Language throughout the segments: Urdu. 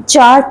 4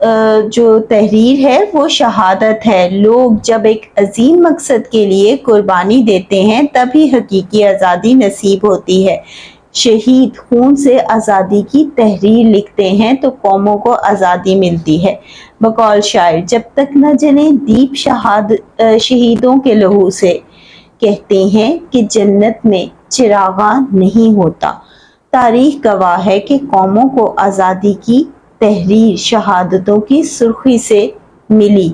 جو تحریر ہے وہ شہادت ہے. لوگ جب ایک عظیم مقصد کے لیے قربانی دیتے ہیں تبھی حقیقی آزادی نصیب ہوتی ہے. شہید خون سے آزادی کی تحریر لکھتے ہیں تو قوموں کو آزادی ملتی ہے. بقول شاعر جب تک نہ جلیں دیپ شہیدوں کے لہو سے، کہتے ہیں کہ جنت میں چراغاں نہیں ہوتا. تاریخ گواہ ہے کہ قوموں کو آزادی کی تحریر شہادتوں کی سرخی سے ملی.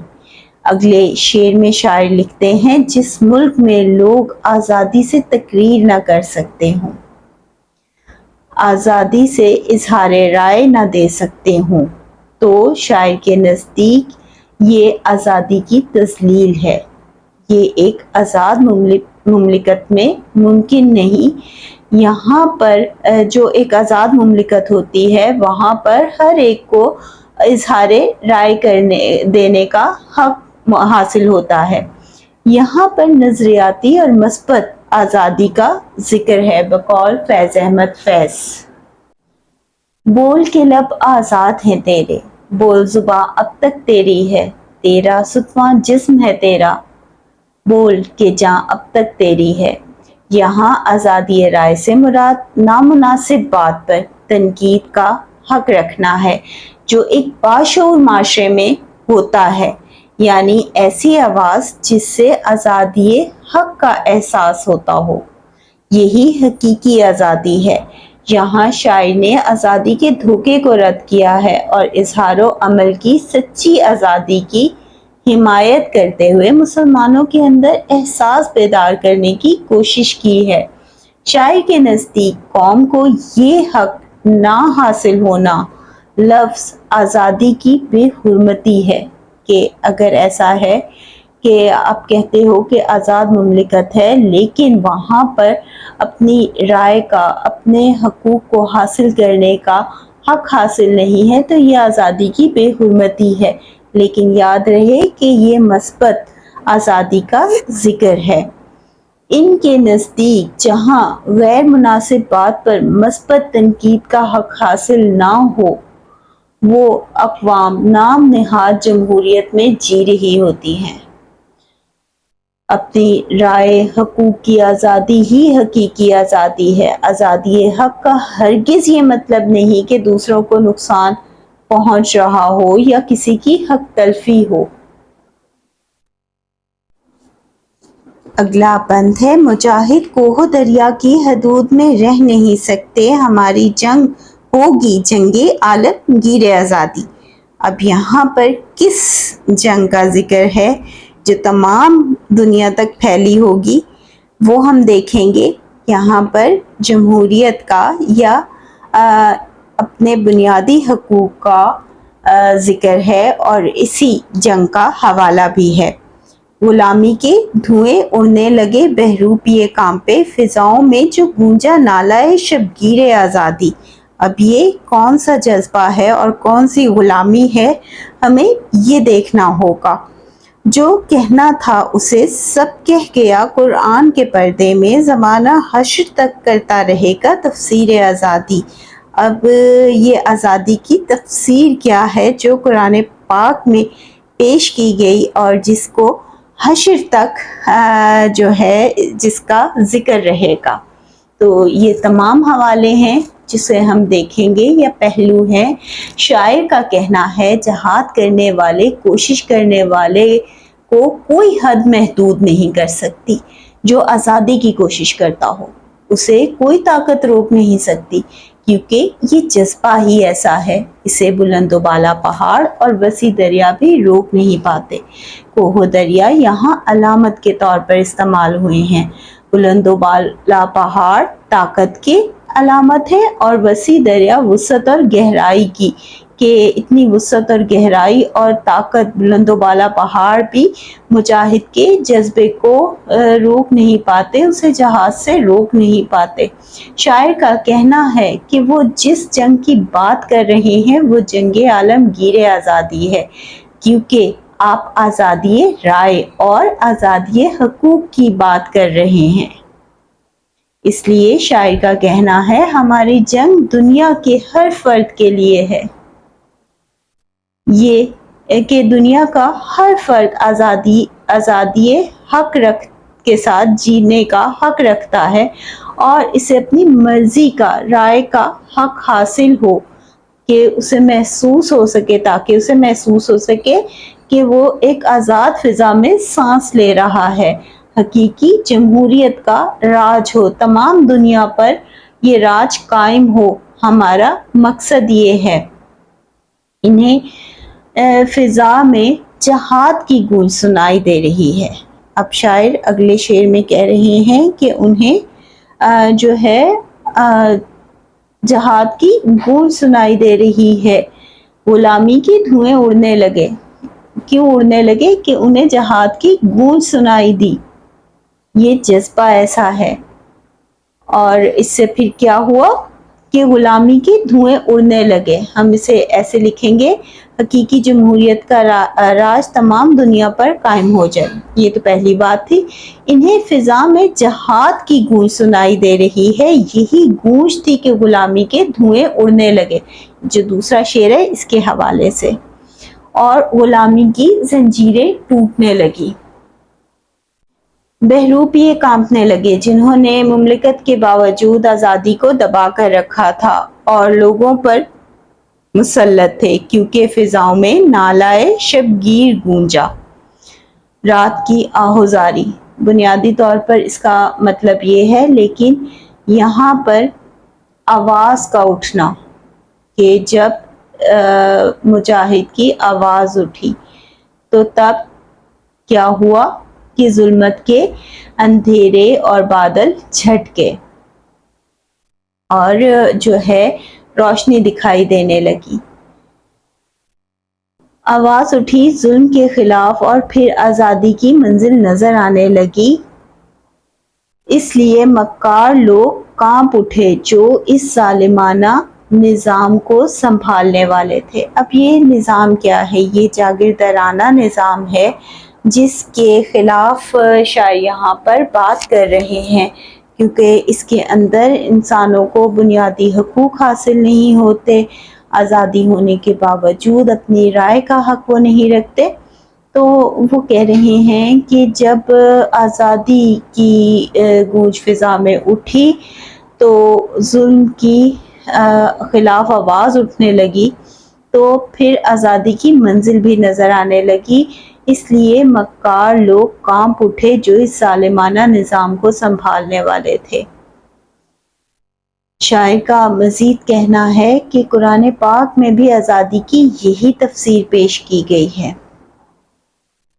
اگلے شعر میں شاعر لکھتے ہیں جس ملک میں لوگ آزادی سے تقریر نہ کر سکتے ہوں، آزادی سے اظہار رائے نہ دے سکتے ہوں، تو شاعر کے نزدیک یہ آزادی کی تذلیل ہے. یہ ایک آزاد مملکت میں ممکن نہیں. یہاں پر جو ایک آزاد مملکت ہوتی ہے وہاں پر ہر ایک کو اظہار رائے دینے کا حق حاصل ہوتا ہے. یہاں پر نظریاتی اور مثبت آزادی کا ذکر ہے. بقول فیض احمد فیض. بول کے لب آزاد ہیں تیرے، بول زباں اب تک تیری ہے، تیرا ستواں جسم ہے تیرا، بول کے جاں اب تک تیری ہے. یہاں آزادی رائے سے مراد نامناسب بات پر تنقید کا حق رکھنا ہے جو ایک باشعور معاشرے میں ہوتا ہے، یعنی ایسی آواز جس سے آزادی حق کا احساس ہوتا ہو. یہی حقیقی آزادی ہے. یہاں شاعر نے آزادی کے دھوکے کو رد کیا ہے اور اظہار و عمل کی سچی آزادی کی حمایت کرتے ہوئے مسلمانوں کے اندر احساس بیدار کرنے کی کوشش کی ہے. شاعر کے نزدیک قوم کو یہ حق نہ حاصل ہونا لفظ آزادی کی بے حرمتی ہے کہ اگر ایسا ہے کہ آپ کہتے ہو کہ آزاد مملکت ہے لیکن وہاں پر اپنی رائے کا، اپنے حقوق کو حاصل کرنے کا حق حاصل نہیں ہے تو یہ آزادی کی بے حرمتی ہے. لیکن یاد رہے کہ یہ مثبت آزادی کا ذکر ہے. ان کے نزدیک جہاں غیر مناسب بات پر مثبت تنقید کا حق حاصل نہ ہو وہ اقوام نام نہاد جمہوریت میں جی رہی ہوتی ہیں. اپنی رائے حقوق کی آزادی ہی حقیقی آزادی ہے. آزادی حق کا ہرگز یہ مطلب نہیں کہ دوسروں کو نقصان پہنچ رہا ہو یا کسی کی حق تلفی ہو. اگلا بند ہے مجاہد کوہ دریا کی حدود میں رہ نہیں سکتے، ہماری جنگ ہوگی جنگ عالمگیر آزادی. اب یہاں پر کس جنگ کا ذکر ہے جو تمام دنیا تک پھیلی ہوگی وہ ہم دیکھیں گے. یہاں پر جمہوریت کا یا اپنے بنیادی حقوق کا ذکر ہے اور اسی جنگ کا حوالہ بھی ہے. غلامی کے دھوئیں اڑنے لگے بہروپیے کانپے، فضاؤں میں جو گونجا نالہ شبگیر آزادی. اب یہ کون سا جذبہ ہے اور کون سی غلامی ہے ہمیں یہ دیکھنا ہوگا. جو کہنا تھا اسے سب کہہ گیا قرآن کے پردے میں، زمانہ حشر تک کرتا رہے گا تفسیر آزادی. اب یہ آزادی کی تفسیر کیا ہے جو قرآن پاک میں پیش کی گئی اور جس کو حشر تک جو ہے جس کا ذکر رہے گا. تو یہ تمام حوالے ہیں جسے ہم دیکھیں گے یا پہلو ہیں. شاعر کا کہنا ہے جہاد کرنے والے، کوشش کرنے والے کو کوئی حد محدود نہیں کر سکتی. جو آزادی کی کوشش کرتا ہو اسے کوئی طاقت روک نہیں سکتی کیونکہ یہ جذبہ ہی ایسا ہے. اسے بلند و بالا پہاڑ اور وسیع دریا بھی روک نہیں پاتے. کوہ دریا یہاں علامت کے طور پر استعمال ہوئے ہیں. بلند و بالا پہاڑ طاقت کی علامت ہے اور وسیع دریا وسعت اور گہرائی کی، کہ اتنی وسعت اور گہرائی اور طاقت بلند و بالا پہاڑ بھی مجاہد کے جذبے کو روک نہیں پاتے، اسے جہاز سے روک نہیں پاتے. شاعر کا کہنا ہے کہ وہ جس جنگ کی بات کر رہے ہیں وہ جنگ عالمگیر آزادی ہے کیونکہ آپ آزادی رائے اور آزادی حقوق کی بات کر رہے ہیں. اس لیے شاعر کا کہنا ہے ہماری جنگ دنیا کے ہر فرد کے لیے ہے. یہ کہ دنیا کا ہر فرد آزادی حق کے ساتھ جینے کا حق رکھتا ہے اور اسے اپنی مرضی کا رائے کا حق حاصل ہو کہ اسے محسوس ہو سکے، تاکہ اسے محسوس ہو سکے کہ وہ ایک آزاد فضا میں سانس لے رہا ہے، حقیقی جمہوریت کا راج ہو، تمام دنیا پر یہ راج قائم ہو۔ ہمارا مقصد یہ ہے۔ انہیں فضا میں جہاد کی گونج سنائی دے رہی ہے۔ اب شاعر اگلے شعر میں کہہ رہے ہیں کہ انہیں جو ہے جہاد کی گونج سنائی دے رہی ہے، غلامی کی دھوئیں اڑنے لگے۔ کیوں اڑنے لگے؟ کہ انہیں جہاد کی گونج سنائی دی۔ یہ جذبہ ایسا ہے، اور اس سے پھر کیا ہوا کہ غلامی کی دھوئیں اڑنے لگے۔ ہم اسے ایسے لکھیں گے، حقیقی جمہوریت کا راج تمام دنیا پر قائم ہو جائے۔ یہ تو پہلی بات تھی۔ انہیں فضا میں جہاد کی گونج سنائی دے رہی ہے، یہی گونج تھی کہ غلامی کے دھوئیں اڑنے لگے، جو دوسرا شعر ہے اس کے حوالے سے، اور غلامی کی زنجیریں ٹوٹنے لگی۔ بحروپ یہ کانپنے لگے جنہوں نے مملکت کے باوجود آزادی کو دبا کر رکھا تھا اور لوگوں پر مسلط تھے، کیونکہ فضاؤں میں نالائے شبگیر گونجا، رات کی آہوزاری۔ بنیادی طور پر اس کا مطلب یہ ہے، لیکن یہاں پر آواز کا اٹھنا، کہ جب مجاہد کی آواز اٹھی تو تب کیا ہوا کہ ظلمت کے اندھیرے اور بادل چھٹ گئے اور جو ہے روشنی دکھائی دینے لگی۔ آواز اٹھی ظلم کے خلاف اور پھر آزادی کی منزل نظر آنے لگی۔ اس لیے مکار لوگ کانپ اٹھے جو اس ظالمانہ نظام کو سنبھالنے والے تھے۔ اب یہ نظام کیا ہے؟ یہ جاگیردارانہ نظام ہے جس کے خلاف شاعر یہاں پر بات کر رہے ہیں، کیونکہ اس کے اندر انسانوں کو بنیادی حقوق حاصل نہیں ہوتے، آزادی ہونے کے باوجود اپنی رائے کا حق وہ نہیں رکھتے۔ تو وہ کہہ رہے ہیں کہ جب آزادی کی گونج فضا میں اٹھی تو ظلم کی خلاف آواز اٹھنے لگی، تو پھر آزادی کی منزل بھی نظر آنے لگی۔ اس لیے مکار لوگ کانپ اٹھے جو اس ظالمانہ نظام کو سنبھالنے والے تھے۔ شاعر کا مزید کہنا ہے کہ قرآن پاک میں بھی آزادی کی یہی تفسیر پیش کی گئی ہے۔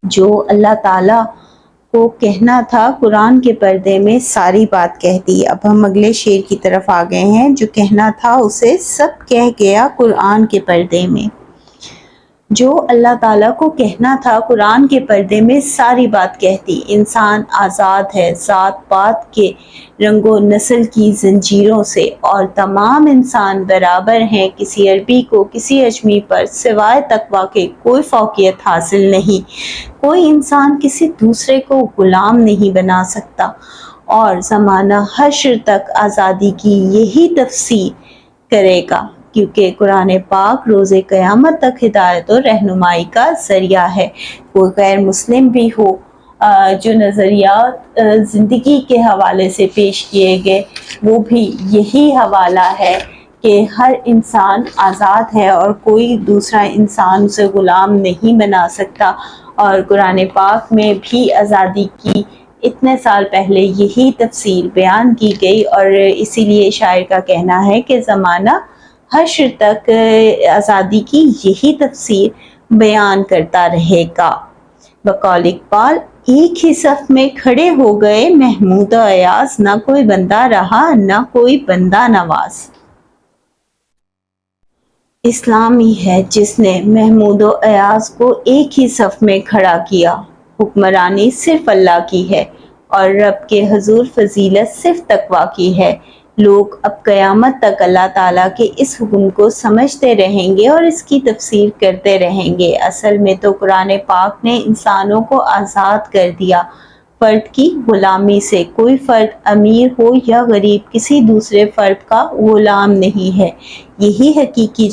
جو اللہ تعالیٰ کو کہنا تھا قرآن کے پردے میں ساری بات کہہ دی۔ اب ہم اگلے شعر کی طرف آ گئے ہیں۔ جو کہنا تھا اسے سب کہہ گیا قرآن کے پردے میں۔ جو اللہ تعالیٰ کو کہنا تھا قرآن کے پردے میں ساری بات کہتی۔ انسان آزاد ہے ذات پات کے رنگ و نسل کی زنجیروں سے، اور تمام انسان برابر ہیں، کسی عربی کو کسی اجمی پر سوائے تقویٰ کے کوئی فوقیت حاصل نہیں۔ کوئی انسان کسی دوسرے کو غلام نہیں بنا سکتا، اور زمانہ حشر تک آزادی کی یہی تفسیر کرے گا، کیونکہ قرآن پاک روز قیامت تک ہدایت و رہنمائی کا ذریعہ ہے۔ کوئی غیر مسلم بھی ہو، جو نظریات زندگی کے حوالے سے پیش کیے گئے، وہ بھی یہی حوالہ ہے کہ ہر انسان آزاد ہے اور کوئی دوسرا انسان اسے غلام نہیں بنا سکتا۔ اور قرآن پاک میں بھی آزادی کی اتنے سال پہلے یہی تفسیر بیان کی گئی، اور اسی لیے شاعر کا کہنا ہے کہ زمانہ حشر تک آزادی کی یہی تفسیر بیان کرتا رہے گا۔ بقول اقبال، ایک ہی صف میں کھڑے ہو گئے محمود و ایاز، نہ کوئی بندہ رہا نہ کوئی بندہ نواز۔ اسلام ہی ہے جس نے محمود و ایاز کو ایک ہی صف میں کھڑا کیا۔ حکمرانی صرف اللہ کی ہے، اور رب کے حضور فضیلت صرف تقویٰ کی ہے۔ لوگ اب قیامت تک اللہ تعالیٰ کے اس حکم کو سمجھتے رہیں گے اور اس کی تفسیر کرتے رہیں گے۔ اصل میں تو قرآن پاک نے انسانوں کو آزاد کر دیا فرد کی غلامی سے۔ کوئی فرد امیر ہو یا غریب کسی دوسرے فرد کا غلام نہیں ہے۔ یہی حقیقی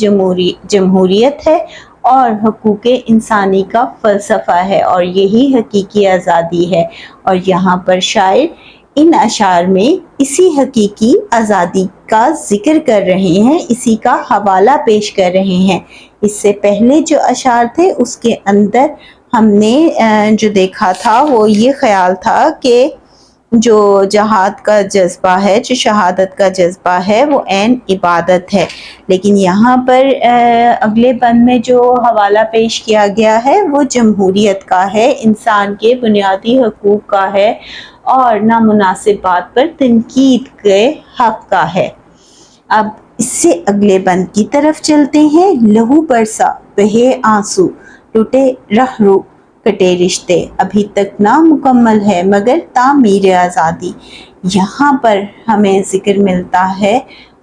جمہوریت ہے، اور حقوق انسانی کا فلسفہ ہے، اور یہی حقیقی آزادی ہے۔ اور یہاں پر شاعر ان اشعار میں اسی حقیقی آزادی کا ذکر کر رہے ہیں، اسی کا حوالہ پیش کر رہے ہیں۔ اس سے پہلے جو اشعار تھے اس کے اندر ہم نے جو دیکھا تھا وہ یہ خیال تھا کہ جو جہاد کا جذبہ ہے، جو شہادت کا جذبہ ہے، وہ عین عبادت ہے۔ لیکن یہاں پر اگلے بند میں جو حوالہ پیش کیا گیا ہے وہ جمہوریت کا ہے، انسان کے بنیادی حقوق کا ہے، اور نامناسب بات پر تنقید کے حق کا ہے۔ اب اس سے اگلے بند کی طرف چلتے ہیں۔ لہو برسا بہے آنسو ٹوٹے رہ رو کٹے رشتے، ابھی تک نامکمل ہے مگر تعمیر آزادی۔ یہاں پر ہمیں ذکر ملتا ہے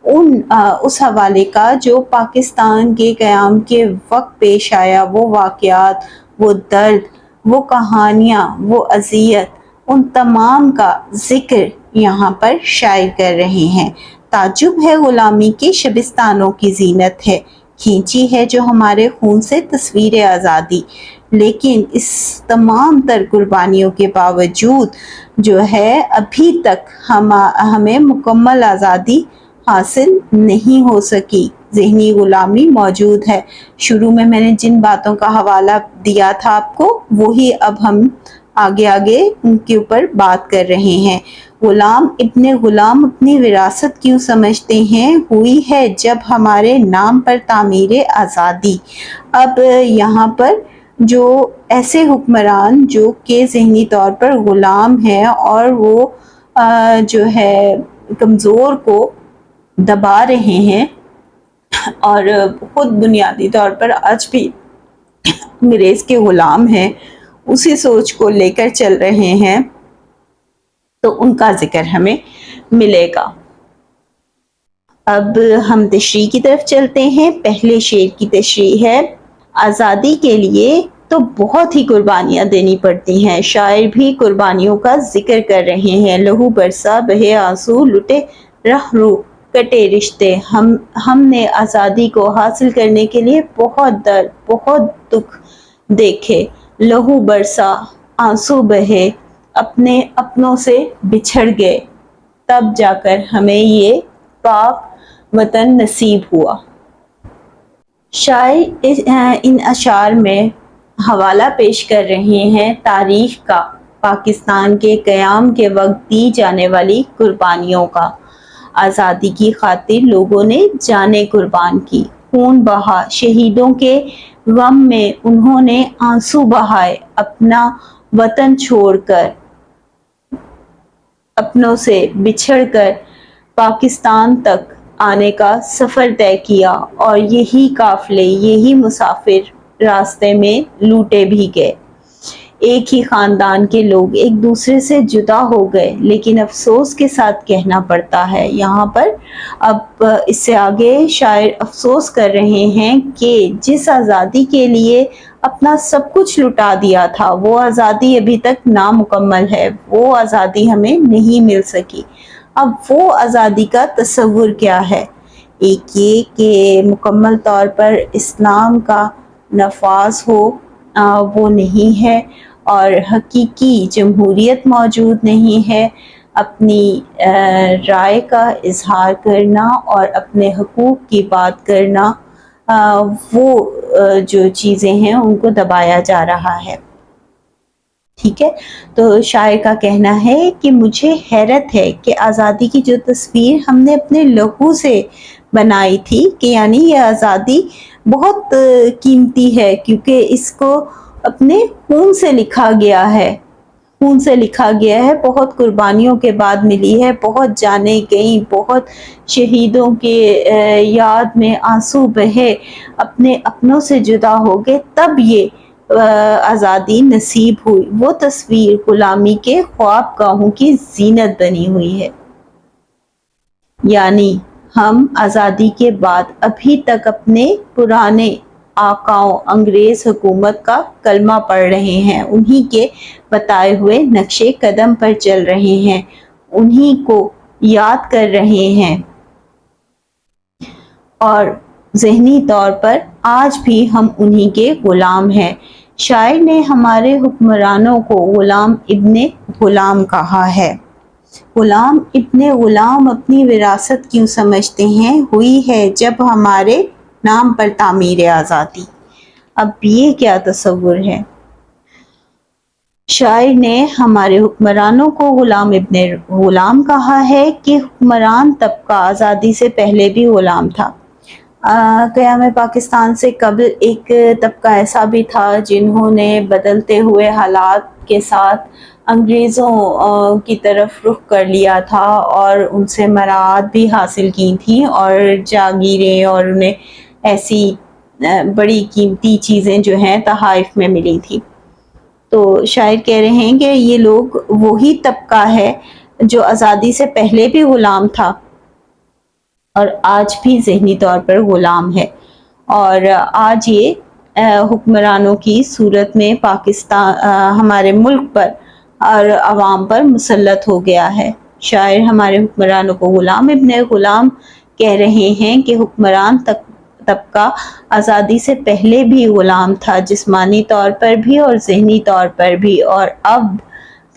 اس حوالے کا جو پاکستان کے قیام کے وقت پیش آیا، وہ واقعات، وہ درد، وہ کہانیاں، وہ اذیت، ان تمام کا ذکر یہاں پر شاعر کر رہے ہیں۔ تعجب ہے غلامی کے شبستانوں کی زینت ہے، کھینچی ہے جو ہمارے خون سے تصویر آزادی، لیکن اس تمام تر قربانیوں کے باوجود جو ہے ابھی تک ہمیں مکمل آزادی حاصل نہیں ہو سکی، ذہنی غلامی موجود ہے۔ شروع میں نے جن باتوں کا حوالہ دیا تھا آپ کو، وہی اب ہم آگے ان کے اوپر بات کر رہے ہیں۔ غلام ابن غلام اپنی وراثت کیوں سمجھتے ہیں، ہوئی ہے جب ہمارے نام پر تعمیر آزادی۔ اب یہاں پر جو ایسے حکمران جو کہ ذہنی طور پر غلام ہیں اور وہ جو ہے کمزور کو دبا رہے ہیں اور خود بنیادی طور پر آج بھی انگریز کے غلام ہیں، اسی سوچ کو لے کر چل رہے ہیں، تو ان کا ذکر ہمیں ملے گا۔ اب ہم تشریح کی طرف چلتے ہیں۔ پہلے شعر کی تشریح ہے۔ آزادی کے لیے تو بہت ہی قربانیاں دینی پڑتی ہیں، شاعر بھی قربانیوں کا ذکر کر رہے ہیں۔ لہو برسا بہے آنسو لٹے رہ رو کٹے رشتے، ہم نے آزادی کو حاصل کرنے کے لیے بہت درد، بہت دکھ دیکھے۔ لہو برسا، آنسو بہے، اپنے اپنوں سے بچھڑ گئے، تب جا کر ہمیں یہ پاک وطن نصیب ہوا۔ شاعر ان اشعار میں حوالہ پیش کر رہے ہیں تاریخ کا، پاکستان کے قیام کے وقت دی جانے والی قربانیوں کا۔ آزادی کی خاطر لوگوں نے جانیں قربان کی، خون بہا، شہیدوں کے غم میں انہوں نے آنسو بہائے، اپنا وطن چھوڑ کر، اپنوں سے بچھڑ کر پاکستان تک آنے کا سفر طے کیا، اور یہی قافلے، یہی مسافر راستے میں لوٹے بھی گئے۔ ایک ہی خاندان کے لوگ ایک دوسرے سے جدا ہو گئے، لیکن افسوس کے ساتھ کہنا پڑتا ہے یہاں پر، اب اس سے آگے شاعر افسوس کر رہے ہیں کہ جس آزادی کے لیے اپنا سب کچھ لٹا دیا تھا، وہ آزادی ابھی تک نامکمل ہے، وہ آزادی ہمیں نہیں مل سکی۔ اب وہ آزادی کا تصور کیا ہے؟ ایک یہ کہ مکمل طور پر اسلام کا نفاذ ہو، وہ نہیں ہے، اور حقیقی جمہوریت موجود نہیں ہے۔ اپنی رائے کا اظہار کرنا اور اپنے حقوق کی بات کرنا، وہ جو چیزیں ہیں ان کو دبایا جا رہا ہے۔ ٹھیک ہے، تو شاعر کا کہنا ہے کہ مجھے حیرت ہے کہ آزادی کی جو تصویر ہم نے اپنے لہو سے بنائی تھی، کہ یعنی یہ آزادی بہت قیمتی ہے کیونکہ اس کو اپنے خون سے لکھا گیا ہے، خون سے لکھا گیا ہے، بہت قربانیوں کے بعد ملی ہے، بہت جانیں گئیں، بہت شہیدوں کے یاد میں آنسو بہے، اپنے اپنوں سے جدا ہو گئے، تب یہ آزادی نصیب ہوئی۔ وہ تصویر غلامی کے خواب گاہوں کی زینت بنی ہوئی ہے۔ یعنی ہم آزادی کے بعد ابھی تک اپنے پرانے آقاؤں انگریز حکومت کا کلمہ پڑھ رہے ہیں، انہی کے بتائے ہوئے نقش قدم پر چل رہے ہیں، انہی کو یاد کر رہے ہیں، اور ذہنی طور پر آج بھی ہم انہی کے غلام ہیں۔ شاعر نے ہمارے حکمرانوں کو غلام ابن غلام کہا ہے۔ غلام ابن غلام اپنی وراثت کیوں سمجھتے ہیں؟ ہوئی ہے جب ہمارے نام پر تعمیر آزادی۔ اب یہ کیا تصور ہے؟ شاعر نے ہمارے حکمرانوں کو غلام ابن غلام کہا ہے کہ حکمران طبقہ آزادی سے پہلے بھی غلام تھا۔ قیام پاکستان سے قبل ایک طبقہ ایسا بھی تھا جنہوں نے بدلتے ہوئے حالات کے ساتھ انگریزوں کی طرف رخ کر لیا تھا اور ان سے مراعات بھی حاصل کی تھیں اور جاگیریں اور انہیں ایسی بڑی قیمتی چیزیں جو ہیں تحائف میں ملی تھی۔ تو شاعر کہہ رہے ہیں کہ یہ لوگ وہی طبقہ ہے جو آزادی سے پہلے بھی غلام تھا اور آج بھی ذہنی طور پر غلام ہے، اور آج یہ حکمرانوں کی صورت میں پاکستان ہمارے ملک پر اور عوام پر مسلط ہو گیا ہے۔ شاعر ہمارے حکمرانوں کو غلام ابن غلام کہہ رہے ہیں کہ حکمران طبقہ آزادی سے پہلے بھی غلام تھا، جسمانی طور پر بھی اور ذہنی طور پر بھی، اور اب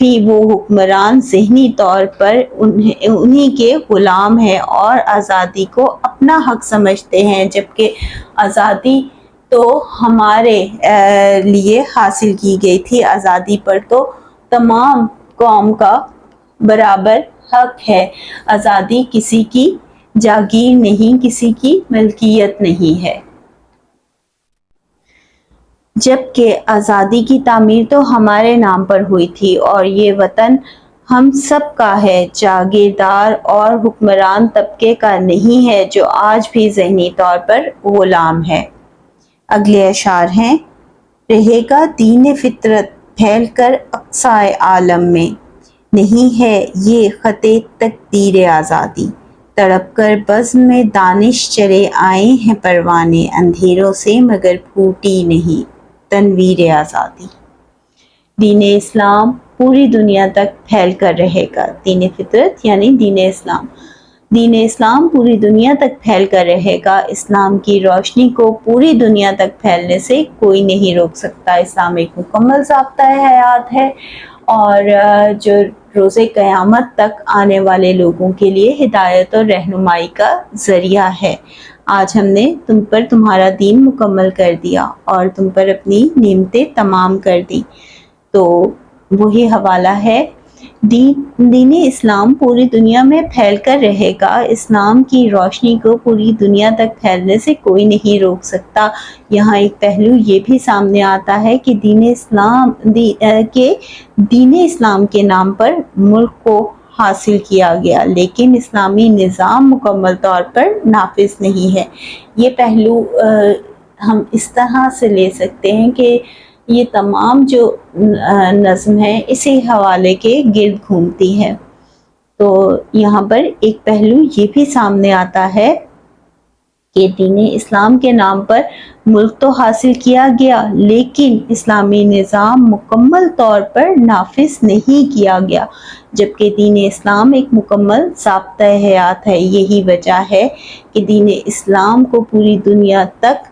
بھی وہ حکمران ذہنی طور پر انہی کے غلام ہیں اور آزادی کو اپنا حق سمجھتے ہیں، جبکہ آزادی تو ہمارے لیے حاصل کی گئی تھی۔ آزادی پر تو تمام قوم کا برابر حق ہے۔ آزادی کسی کی جاگیر نہیں، کسی کی ملکیت نہیں ہے، جبکہ آزادی کی تعمیر تو ہمارے نام پر ہوئی تھی اور یہ وطن ہم سب کا ہے، جاگیردار اور حکمران طبقے کا نہیں ہے جو آج بھی ذہنی طور پر غلام ہے۔ اگلے اشعار ہیں: رہے گا دین فطرت پھیل کر اقصائے عالم میں، نہیں ہے یہ خط تقدیر آزادی، تڑپ کر بزم میں دانش چلے آئے ہیں پروانے، اندھیروں سے مگر پھوٹی نہیں تنویر آزادی۔ دین اسلام پوری دنیا تک پھیل کر رہے گا۔ دین فطرت یعنی دین اسلام۔ دین اسلام پوری دنیا تک پھیل کر رہے گا۔ اسلام کی روشنی کو پوری دنیا تک پھیلنے سے کوئی نہیں روک سکتا۔ اسلام ایک مکمل ضابطۂ حیات ہے اور جو روز قیامت تک آنے والے لوگوں کے لیے ہدایت اور رہنمائی کا ذریعہ ہے۔ آج ہم نے تم پر تمہارا دین مکمل کر دیا اور تم پر اپنی نعمتیں تمام کر دی۔ تو وہی حوالہ ہے، دین اسلام پوری دنیا میں پھیل کر رہے گا۔ اسلام کی روشنی کو پوری دنیا تک پھیلنے سے کوئی نہیں روک سکتا۔ یہاں ایک پہلو یہ بھی سامنے آتا ہے کہ دین اسلام کے نام پر ملک کو حاصل کیا گیا، لیکن اسلامی نظام مکمل طور پر نافذ نہیں ہے۔ یہ پہلو ہم اس طرح سے لے سکتے ہیں کہ یہ تمام جو نظم ہے اسی حوالے کے گرد گھومتی ہے۔ تو یہاں پر ایک پہلو یہ بھی سامنے آتا ہے کہ دین اسلام کے نام پر ملک تو حاصل کیا گیا، لیکن اسلامی نظام مکمل طور پر نافذ نہیں کیا گیا، جبکہ دین اسلام ایک مکمل ضابطۂ حیات ہے۔ یہی وجہ ہے کہ دین اسلام کو پوری دنیا تک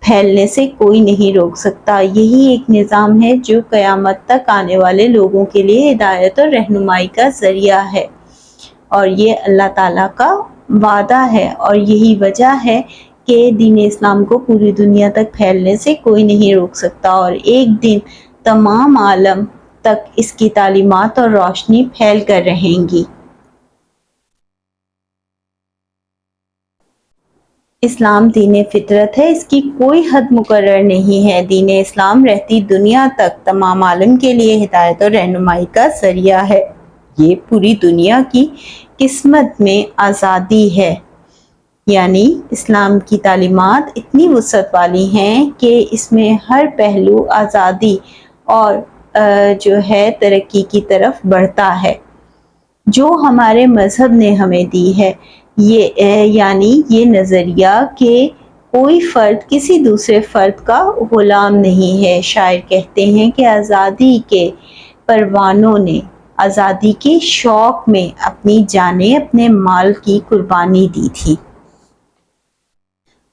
پھیلنے سے کوئی نہیں روک سکتا۔ یہی ایک نظام ہے جو قیامت تک آنے والے لوگوں کے لیے ہدایت اور رہنمائی کا ذریعہ ہے، اور یہ اللہ تعالیٰ کا وعدہ ہے، اور یہی وجہ ہے کہ دین اسلام کو پوری دنیا تک پھیلنے سے کوئی نہیں روک سکتا، اور ایک دن تمام عالم تک اس کی تعلیمات اور روشنی پھیل کر رہیں گی۔ اسلام دین فطرت ہے، اس کی کوئی حد مقرر نہیں ہے۔ دین اسلام رہتی دنیا تک تمام عالم کے لیے ہدایت اور رہنمائی کا ذریعہ ہے۔ یہ پوری دنیا کی قسمت میں آزادی ہے، یعنی اسلام کی تعلیمات اتنی وسعت والی ہیں کہ اس میں ہر پہلو آزادی اور جو ہے ترقی کی طرف بڑھتا ہے، جو ہمارے مذہب نے ہمیں دی ہے۔ یعنی یہ نظریہ کہ کوئی فرد کسی دوسرے فرد کا غلام نہیں ہے۔ شاعر کہتے ہیں کہ آزادی کے پروانوں نے آزادی کے شوق میں اپنی جانیں، اپنے مال کی قربانی دی تھی۔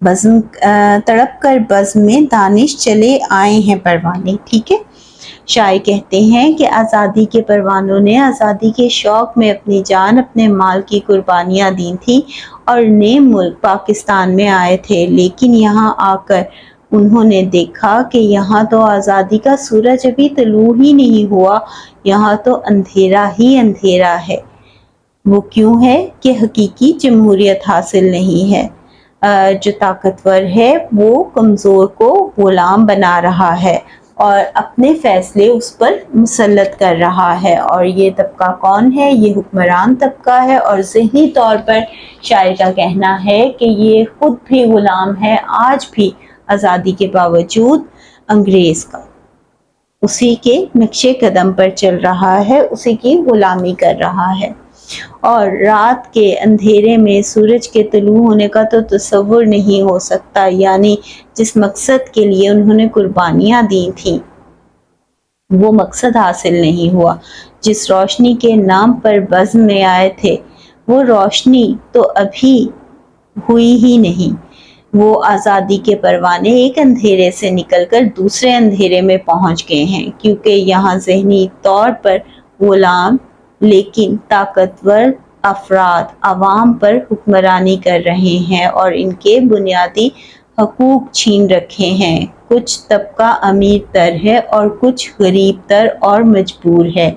بزم تڑپ کر بزم میں دانش چلے آئے ہیں پروانے. ٹھیک ہے. شاعر کہتے ہیں کہ آزادی کے پروانوں نے آزادی کے شوق میں اپنی جان اپنے مال کی قربانیاں دی تھیں اور نئے ملک پاکستان میں آئے تھے، لیکن یہاں آ کر انہوں نے دیکھا کہ یہاں تو آزادی کا سورج ابھی طلوع ہی نہیں ہوا، یہاں تو اندھیرا ہی اندھیرا ہے. وہ کیوں ہے کہ حقیقی جمہوریت حاصل نہیں ہے. جو طاقتور ہے وہ کمزور کو غلام بنا رہا ہے اور اپنے فیصلے اس پر مسلط کر رہا ہے. اور یہ طبقہ کون ہے؟ یہ حکمران طبقہ ہے، اور ذہنی طور پر شاعر کا کہنا ہے کہ یہ خود بھی غلام ہے آج بھی آزادی کے باوجود انگریز کا. اسی کے نقش قدم پر چل رہا ہے، اسی کی غلامی کر رہا ہے. اور رات کے اندھیرے میں سورج کے طلوع ہونے کا تو تصور نہیں ہو سکتا. یعنی جس مقصد کے لیے انہوں نے قربانیاں دی تھیں وہ مقصد حاصل نہیں ہوا. جس روشنی کے نام پر بزم میں آئے تھے وہ روشنی تو ابھی ہوئی ہی نہیں. وہ آزادی کے پروانے ایک اندھیرے سے نکل کر دوسرے اندھیرے میں پہنچ گئے ہیں، کیونکہ یہاں ذہنی طور پر غلام لیکن طاقتور افراد عوام پر حکمرانی کر رہے ہیں اور ان کے بنیادی حقوق چھین رکھے ہیں. کچھ طبقہ امیر تر ہے اور کچھ غریب تر اور مجبور ہے.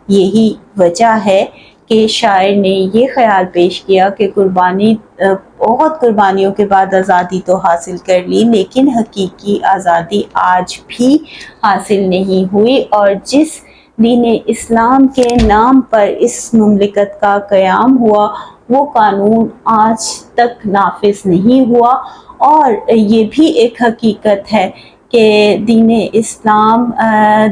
یہی وجہ ہے کہ شاعر نے یہ خیال پیش کیا کہ بہت قربانیوں کے بعد آزادی تو حاصل کر لی، لیکن حقیقی آزادی آج بھی حاصل نہیں ہوئی. اور جس دین اسلام کے نام پر اس مملکت کا قیام ہوا وہ قانون آج تک نافذ نہیں ہوا. اور یہ بھی ایک حقیقت ہے کہ دین اسلام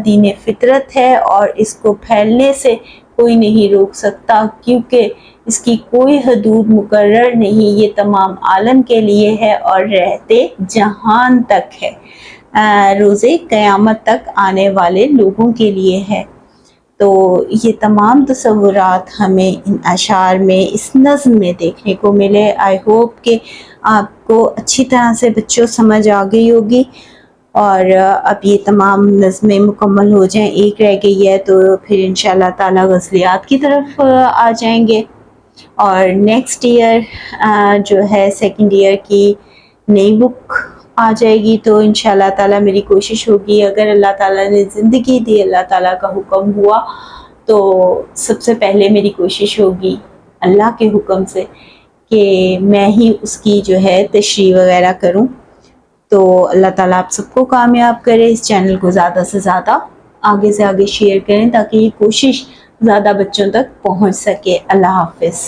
دین فطرت ہے اور اس کو پھیلنے سے کوئی نہیں روک سکتا، کیونکہ اس کی کوئی حدود مقرر نہیں. یہ تمام عالم کے لیے ہے اور رہتے جہان تک ہے، روز قیامت تک آنے والے لوگوں کے لیے ہے. تو یہ تمام تصورات ہمیں ان اشعار میں اس نظم میں دیکھنے کو ملے. آئی ہوپ کہ آپ کو اچھی طرح سے بچوں سمجھ آ گئی ہوگی. اور اب یہ تمام نظمیں مکمل ہو جائیں، ایک رہ گئی ہے تو پھر انشاءاللہ تعالی غزلیات کی طرف آ جائیں گے. اور نیکسٹ ایئر جو ہے سیکنڈ ایئر کی نئی بک آ جائے گی. تو انشاءاللہ تعالی میری کوشش ہوگی، اگر اللہ تعالیٰ نے زندگی دی، اللہ تعالیٰ کا حکم ہوا، تو سب سے پہلے میری کوشش ہوگی اللہ کے حکم سے کہ میں ہی اس کی جو ہے تشریح وغیرہ کروں. تو اللہ تعالیٰ آپ سب کو کامیاب کرے. اس چینل کو زیادہ سے زیادہ آگے سے آگے شیئر کریں تاکہ یہ کوشش زیادہ بچوں تک پہنچ سکے. اللہ حافظ.